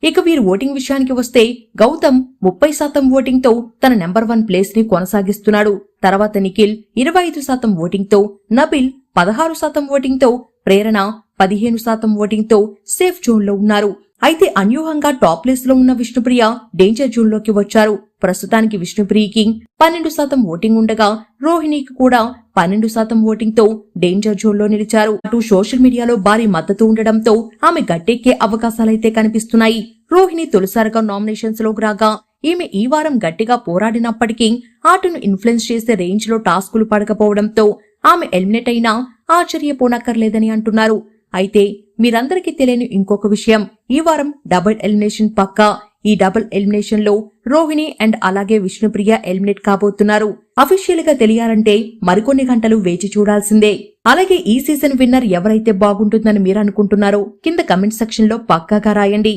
ఇక వీరి ఓటింగ్ విషయానికి వస్తే గౌతమ్ 30% ఓటింగ్ తో తన నెంబర్ 1 ప్లేస్ ని కొనసాగిస్తున్నాడు. తర్వాత నిఖిల్ 25% ఓటింగ్ తో, నబిల్ 16% ఓటింగ్ తో, ప్రేరణ 15% ఓటింగ్ తో సేఫ్ జోన్ లో ఉన్నారు. అయితే అన్యూహంగా టాప్ ప్లేస్ లో ఉన్న విష్ణుప్రియ డేంజర్ జోన్ లోకి వచ్చారు. ప్రస్తుతానికి విష్ణుప్రియకి 12% ఓటింగ్ ఉండగా రోహిణికి కూడా 12% ఓటింగ్ తో డేంజర్ జోన్ లో నిలిచారు. అటు సోషల్ మీడియాలో భారీ మద్దతు ఉండడంతో ఆమె గట్టెక్కే అవకాశాలైతే కనిపిస్తున్నాయి. రోహిణి తొలిసారిగా నామినేషన్స్ లోకి రాగా ఈమె ఈ వారం గట్టిగా పోరాడినప్పటికీ ఆటను ఇన్ఫ్లుయెన్స్ చేసే రేంజ్ లో టాస్కులు పడకపోవడంతో ఆమె ఎలిమినేట్ అయినా ఆశ్చర్యపోనక్కర్లేదని అంటున్నారు. అయితే మీరందరికీ తెలియని ఇంకొక విషయం, ఈ వారం డబుల్ ఎలిమినేషన్ పక్కా. ఈ డబుల్ ఎలిమినేషన్ లో రోహిణి అండ్ అలాగే విష్ణుప్రియ ఎలిమినేట్ కాబోతున్నారు. అఫీషియల్ గా తెలియాలంటే మరికొన్ని గంటలు వేచి చూడాల్సిందే. అలాగే ఈ సీజన్ విన్నర్ ఎవరైతే బాగుంటుందని మీరు అనుకుంటున్నారో కింద కమెంట్ సెక్షన్ లో పక్కాగా రాయండి.